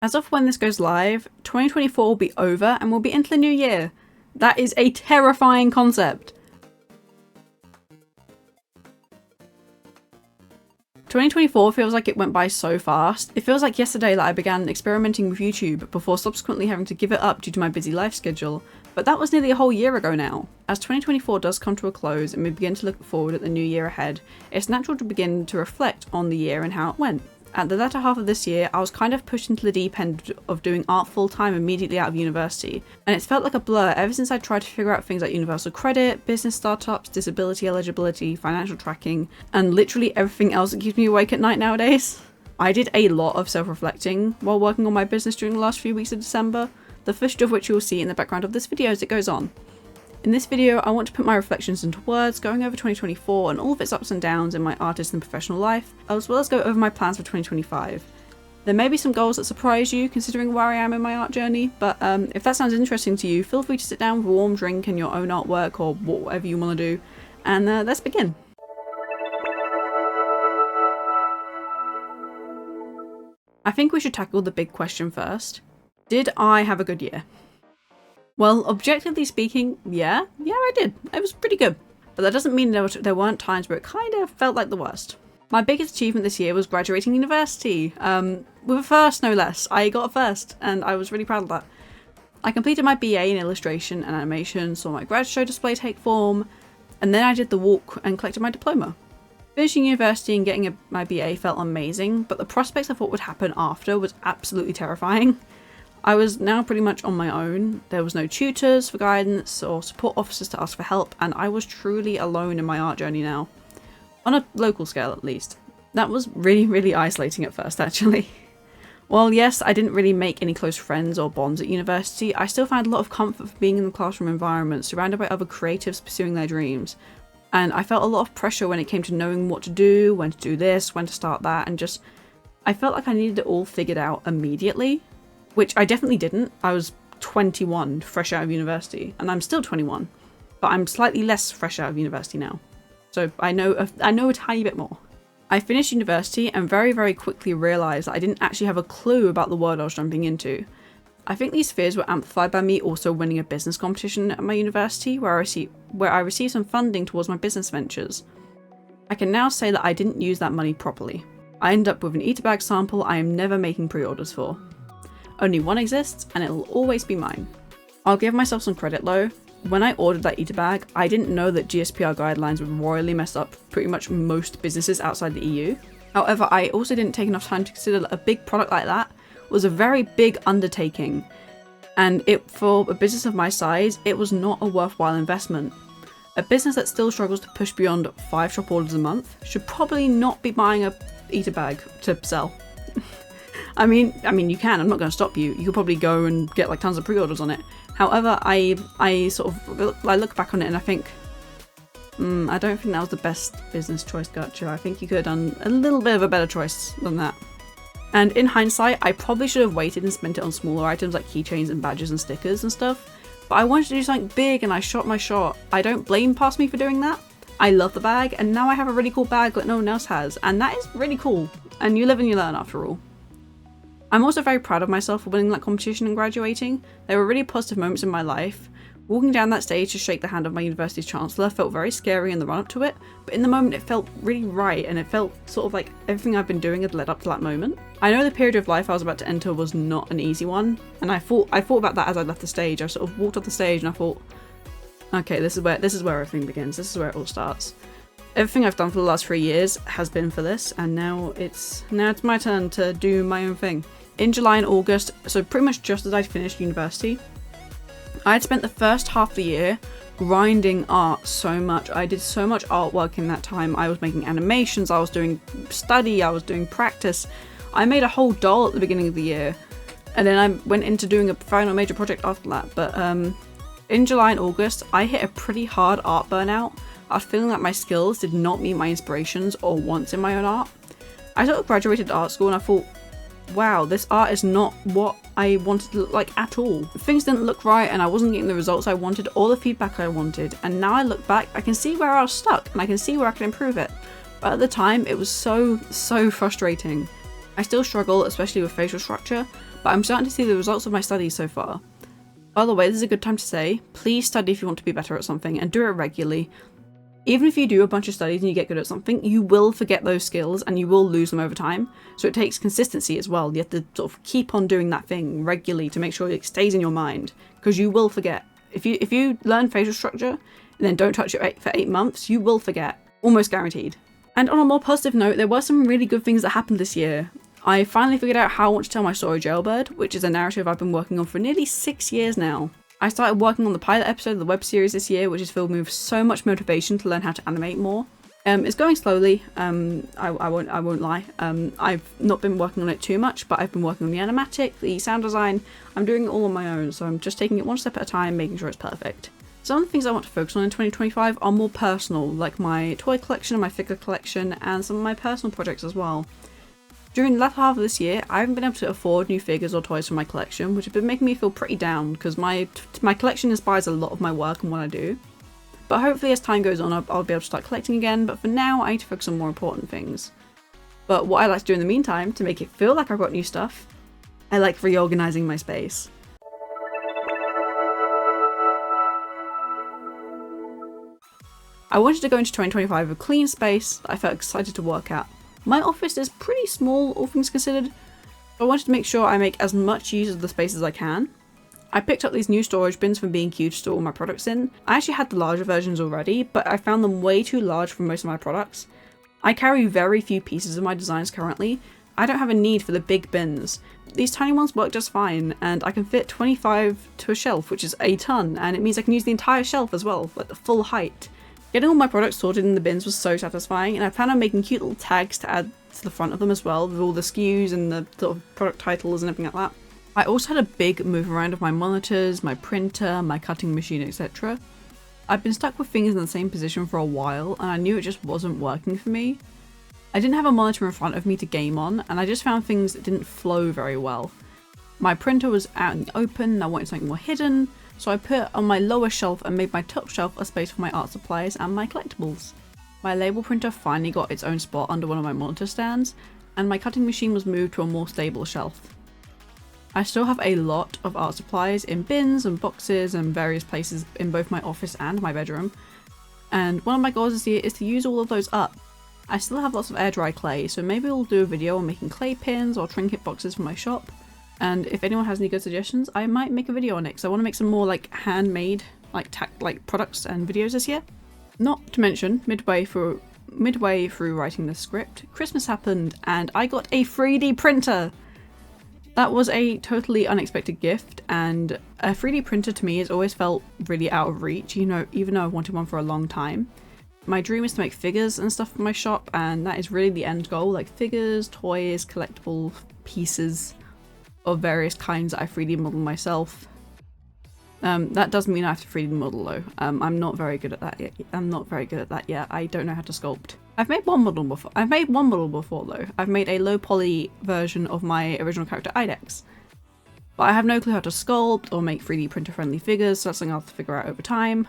As of when this goes live, 2024 will be over and we'll be into the new year. That is a terrifying concept. 2024 feels like it went by so fast. It feels like yesterday that I began experimenting with YouTube before subsequently having to give it up due to my busy life schedule. But that was nearly a whole year ago now. As 2024 does come to a close and we begin to look forward at the new year ahead, it's natural to begin to reflect on the year and how it went. At the latter half of this year, I was kind of pushed into the deep end of doing art full time immediately out of university, and it's felt like a blur ever since I tried to figure out things like universal credit, business startups, disability eligibility, financial tracking, and literally everything else that keeps me awake at night nowadays. I did a lot of self-reflecting while working on my business during the last few weeks of December, the first of which you will see in the background of this video as it goes on. In this video, I want to put my reflections into words, going over 2024 and all of its ups and downs in my artist and professional life, as well as go over my plans for 2025. There may be some goals that surprise you, considering where I am in my art journey, but if that sounds interesting to you, feel free to sit down with a warm drink and your own artwork or whatever you want to do, and let's begin. I think we should tackle the big question first. Did I have a good year? Well, objectively speaking, yeah, I did. It was pretty good. But that doesn't mean there weren't times where it kind of felt like the worst. My biggest achievement this year was graduating university. With a first, no less. I got a first, and I was really proud of that. I completed my BA in illustration and animation, saw my grad show display take form, and then I did the walk and collected my diploma. Finishing university and getting my BA felt amazing, but the prospects of what would happen after was absolutely terrifying. I was now pretty much on my own. There was no tutors for guidance or support officers to ask for help, and I was truly alone in my art journey now. On a local scale, at least. That was really isolating at first, actually. While yes, I didn't really make any close friends or bonds at university, I still found a lot of comfort from being in the classroom environment, surrounded by other creatives pursuing their dreams. And I felt a lot of pressure when it came to knowing what to do, when to do this, when to start that, and just, I felt like I needed it all figured out immediately. Which I definitely didn't. I was 21, fresh out of university, and I'm still 21, but I'm slightly less fresh out of university now. So I know a tiny bit more. I finished university and very quickly realised that I didn't actually have a clue about the world I was jumping into. I think these fears were amplified by me also winning a business competition at my university where I received some funding towards my business ventures. I can now say that I didn't use that money properly. I ended up with an Eaterbag sample I am never making pre-orders for. Only one exists, and it'll always be mine. I'll give myself some credit though. When I ordered that Eaterbag, I didn't know that GSPR guidelines would royally mess up pretty much most businesses outside the EU. However, I also didn't take enough time to consider that a big product like that was a very big undertaking. And for a business of my size, it was not a worthwhile investment. A business that still struggles to push beyond 5 shop orders a month should probably not be buying a Eaterbag to sell. I mean, you can. I'm not going to stop you. You could probably go and get like tons of pre-orders on it. However, I look back on it and I think, I don't think that was the best business choice, Gotcha. I think you could have done a little bit of a better choice than that. And in hindsight, I probably should have waited and spent it on smaller items like keychains and badges and stickers and stuff. But I wanted to do something big and I shot my shot. I don't blame past me for doing that. I love the bag, and now I have a really cool bag that no one else has, and that is really cool. And you live and you learn after all. I'm also very proud of myself for winning that competition and graduating. There were really positive moments in my life. Walking down that stage to shake the hand of my university's chancellor felt very scary in the run up to it, but in the moment it felt really right, and it felt sort of like everything I've been doing had led up to that moment. I know the period of life I was about to enter was not an easy one, and I thought about that as I left the stage. I sort of walked off the stage and I thought, okay, this is where everything begins, this is where it all starts. Everything I've done for the last 3 years has been for this, and now it's my turn to do my own thing. In July and August, so pretty much just as I'd finished university, I had spent the first half of the year grinding art so much. I did so much artwork in that time. I was making animations, I was doing study, I was doing practice. I made a whole doll at the beginning of the year, and then I went into doing a final major project after that. But in July and August, I hit a pretty hard art burnout. I was feeling like my skills did not meet my inspirations or wants in my own art. I sort of graduated art school and I thought, wow, this art is not what I wanted to look like at all. Things didn't look right and I wasn't getting the results I wanted or the feedback I wanted, and now I look back, I can see where I was stuck and I can see where I can improve it. But at the time, it was so frustrating. I still struggle, especially with facial structure, but I'm starting to see the results of my studies so far. By the way, this is a good time to say, please study if you want to be better at something, and do it regularly. Even if you do a bunch of studies and you get good at something, you will forget those skills and you will lose them over time. So it takes consistency as well. You have to sort of keep on doing that thing regularly to make sure it stays in your mind, because you will forget. If you learn facial structure and then don't touch it for 8 months, you will forget. Almost guaranteed. And on a more positive note, there were some really good things that happened this year. I finally figured out how I want to tell my story Jailbird, which is a narrative I've been working on for nearly 6 years now. I started working on the pilot episode of the web series this year, which has filled me with so much motivation to learn how to animate more. It's going slowly, I won't lie. I've not been working on it too much, but I've been working on the animatic, the sound design. I'm doing it all on my own, so I'm just taking it one step at a time, making sure it's perfect. Some of the things I want to focus on in 2025 are more personal, like my toy collection and my figure collection, and some of my personal projects as well. During the latter half of this year, I haven't been able to afford new figures or toys for my collection, which have been making me feel pretty down, because my collection inspires a lot of my work and what I do. But hopefully as time goes on, I'll be able to start collecting again, but for now I need to focus on more important things. But what I like to do in the meantime, to make it feel like I've got new stuff, I like reorganising my space. I wanted to go into 2025 with a clean space that I felt excited to work at. My office is pretty small, all things considered, so I wanted to make sure I make as much use of the space as I can. I picked up these new storage bins from B&Q to store all my products in. I actually had the larger versions already, but I found them way too large for most of my products. I carry very few pieces of my designs currently. I don't have a need for the big bins. These tiny ones work just fine, and I can fit 25 to a shelf, which is a ton, and it means I can use the entire shelf as well, like the full height. Getting all my products sorted in the bins was so satisfying, and I plan on making cute little tags to add to the front of them as well, with all the SKUs and the sort of product titles and everything like that. I also had a big move around of my monitors, my printer, my cutting machine, etc. I've been stuck with things in the same position for a while, and I knew it just wasn't working for me. I didn't have a monitor in front of me to game on, and I just found things that didn't flow very well. My printer was out in the open, and I wanted something more hidden, so I put it on my lower shelf and made my top shelf a space for my art supplies and my collectibles. My label printer finally got its own spot under one of my monitor stands, and my cutting machine was moved to a more stable shelf. I still have a lot of art supplies in bins and boxes and various places in both my office and my bedroom, and one of my goals this year is to use all of those up. I still have lots of air dry clay, so maybe we'll do a video on making clay pins or trinket boxes for my shop. And if anyone has any good suggestions, I might make a video on it, because I want to make some more like handmade like products and videos this year. Not to mention, midway through writing this script, Christmas happened and I got a 3D printer! That was a totally unexpected gift, and a 3D printer to me has always felt really out of reach, you know, even though I've wanted one for a long time. My dream is to make figures and stuff for my shop, and that is really the end goal, like figures, toys, collectible pieces of various kinds that I 3D model myself. That doesn't mean I have to 3D model though. I'm not very good at that yet. I don't know how to sculpt. I've made one model before though. I've made a low poly version of my original character Idex. But I have no clue how to sculpt or make 3D printer friendly figures, so that's something I'll have to figure out over time.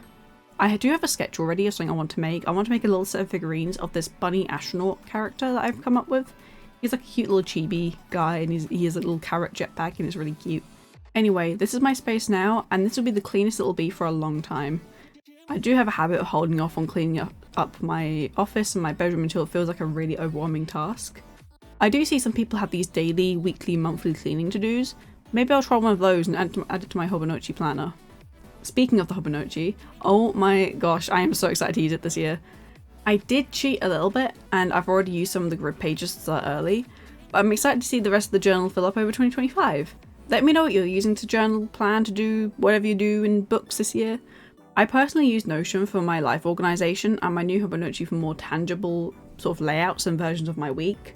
I do have a sketch already of something I want to make. I want to make a little set of figurines of this bunny astronaut character that I've come up with. He's like a cute little chibi guy, and he has a little carrot jetpack and it's really cute. Anyway, this is my space now, and this will be the cleanest it will be for a long time. I do have a habit of holding off on cleaning up my office and my bedroom until it feels like a really overwhelming task. I do see some people have these daily, weekly, monthly cleaning to-dos. Maybe I'll try one of those and add it to my Hobonichi planner. Speaking of the Hobonichi, oh my gosh, I am so excited to use it this year. I did cheat a little bit, and I've already used some of the grid pages to start early, but I'm excited to see the rest of the journal fill up over 2025. Let me know what you're using to journal, plan to do whatever you do in books this year. I personally use Notion for my life organisation and my new Hobonichi for more tangible sort of layouts and versions of my week.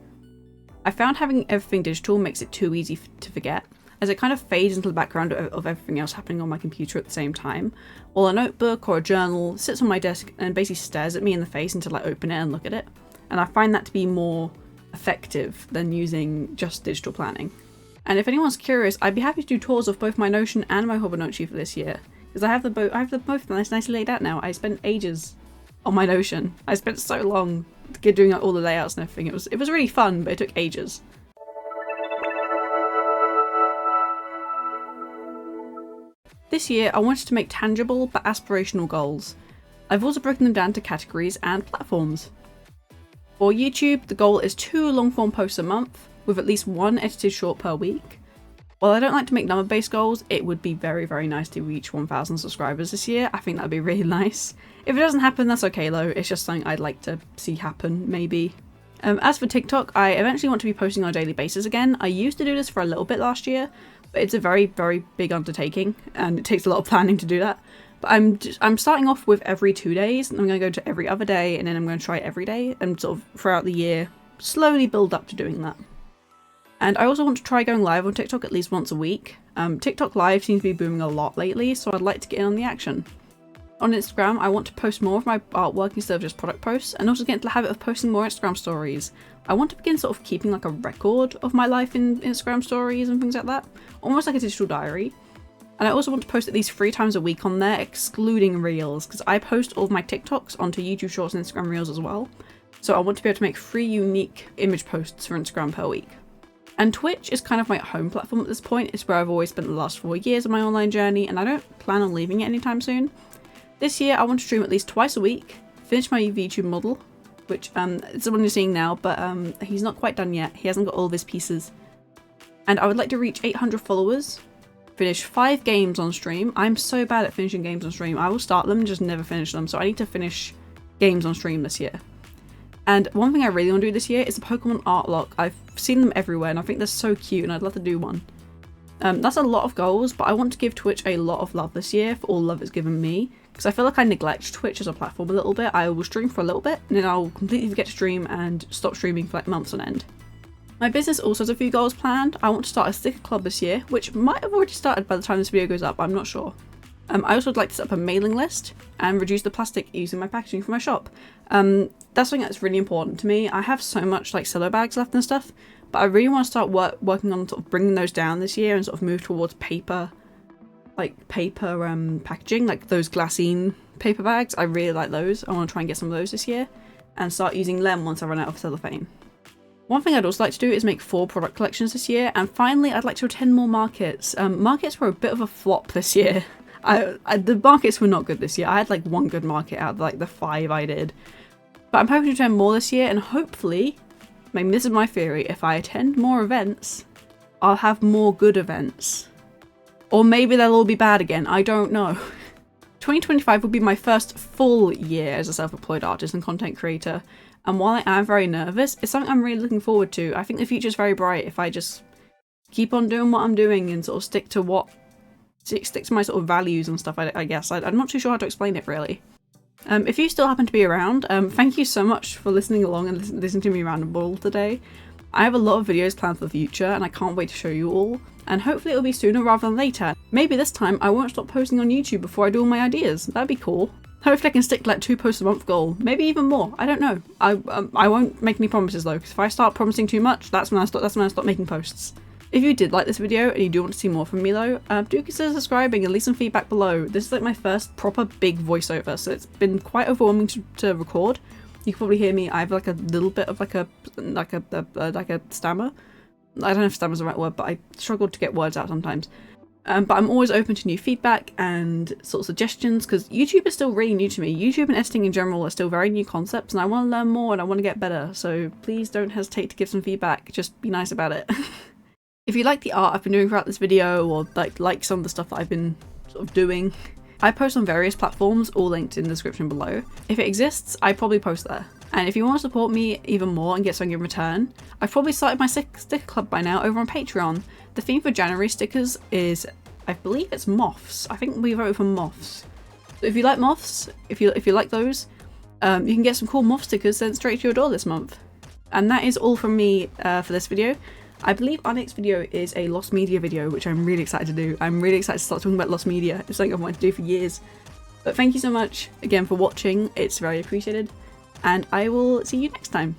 I found having everything digital makes it too easy to forget, as it kind of fades into the background of everything else happening on my computer at the same time, while a notebook or a journal sits on my desk and basically stares at me in the face until I open it and look at it, and I find that to be more effective than using just digital planning. And if anyone's curious, I'd be happy to do tours of both my Notion and my Hobonichi for this year, because I have them both nicely laid out now. I spent ages on my Notion. I spent so long doing all the layouts and everything. It was really fun, but it took ages. This year, I wanted to make tangible but aspirational goals. I've also broken them down to categories and platforms. For YouTube, the goal is 2 long-form posts a month, with at least 1 edited short per week. While I don't like to make number-based goals, it would be very, very nice to reach 1,000 subscribers this year. I think that would be really nice. If it doesn't happen, that's okay though. It's just something I'd like to see happen, maybe. As for TikTok, I eventually want to be posting on a daily basis again. I used to do this for a little bit last year, but it's a very, very big undertaking, and it takes a lot of planning to do that. But I'm starting off with every 2 days, and I'm going to go to every other day, and then I'm going to try it every day, and sort of throughout the year, slowly build up to doing that. And I also want to try going live on TikTok at least once a week. TikTok Live seems to be booming a lot lately, so I'd like to get in on the action. On Instagram, I want to post more of my artwork instead of just product posts, and also get into the habit of posting more Instagram stories. I want to begin sort of keeping like a record of my life in Instagram stories and things like that, almost like a digital diary. And I also want to post at least 3 times a week on there, excluding Reels, because I post all of my TikToks onto YouTube Shorts and Instagram Reels as well. So I want to be able to make 3 unique image posts for Instagram per week. And Twitch is kind of my home platform at this point. It's where I've always spent the last 4 years of my online journey, and I don't plan on leaving it anytime soon. This year, I want to stream at least twice a week, finish my VTube model, which it's the one you're seeing now, but he's not quite done yet. He hasn't got all of his pieces. And I would like to reach 800 followers, finish 5 games on stream. I'm so bad at finishing games on stream. I will start them and just never finish them, so I need to finish games on stream this year. And one thing I really want to do this year is a Pokemon art lock. I've seen them everywhere, and I think they're so cute, and I'd love to do one. That's a lot of goals, but I want to give Twitch a lot of love this year for all love it's given me, because I feel like I neglect Twitch as a platform a little bit. I will stream for a little bit, and then I'll completely forget to stream and stop streaming for like months on end. My business also has a few goals planned. I want to start a sticker club this year, which might have already started by the time this video goes up, I'm not sure. I also would like to set up a mailing list and reduce the plastic using my packaging for my shop. That's something that's really important to me. I have so much like Cello bags left and stuff, but I really want to start working on sort of bringing those down this year and sort of move towards paper packaging, like those glassine paper bags. I really like those. I want to try and get some of those this year and start using them once I run out of cellophane. One thing I'd also like to do is make 4 product collections this year, and finally I'd like to attend more markets. Markets were a bit of a flop this year. The markets were not good this year. I had like 1 good market out of like the 5 I did. But I'm hoping to attend more this year, and hopefully, maybe this is my theory, if I attend more events, I'll have more good events. Or maybe they'll all be bad again, I don't know. 2025 will be my first full year as a self-employed artist and content creator, and while I am very nervous, it's something I'm really looking forward to. I think the future's very bright if I just keep on doing what I'm doing and sort of stick to my sort of values and stuff, I guess. I'm not too sure how to explain it really. If you still happen to be around, thank you so much for listening along and listening to me ramble today. I have a lot of videos planned for the future, and I can't wait to show you all, and hopefully it'll be sooner rather than later. Maybe this time I won't stop posting on YouTube before I do all my ideas. That'd be cool. Hopefully I can stick to like 2 posts a month goal, maybe even more. I don't know. I won't make any promises though, because if I start promising too much, that's when I stop making posts. If you did like this video and you do want to see more from me though, do consider subscribing and leave some feedback below. This is like my first proper big voiceover, so it's been quite overwhelming to record. You can probably hear me. I have like a little bit of like a stammer. I don't know if stammer is the right word, but I struggle to get words out sometimes. But I'm always open to new feedback and sort of suggestions, because YouTube is still really new to me. YouTube and editing in general are still very new concepts, and I want to learn more and I want to get better. So please don't hesitate to give some feedback. Just be nice about it. If you like the art I've been doing throughout this video, or like some of the stuff that I've been sort of doing, I post on various platforms, all linked in the description below. If it exists, I probably post there. And if you want to support me even more and get something in return, I've probably started my sticker club by now over on Patreon. The theme for January stickers is, I believe it's moths. I think we voted for moths. So if you like moths, if you like those, you can get some cool moth stickers sent straight to your door this month. And that is all from me for this video. I believe our next video is a lost media video, which I'm really excited to do. I'm really excited to start talking about lost media. It's something I've wanted to do for years. But thank you so much again for watching. It's very appreciated. And I will see you next time.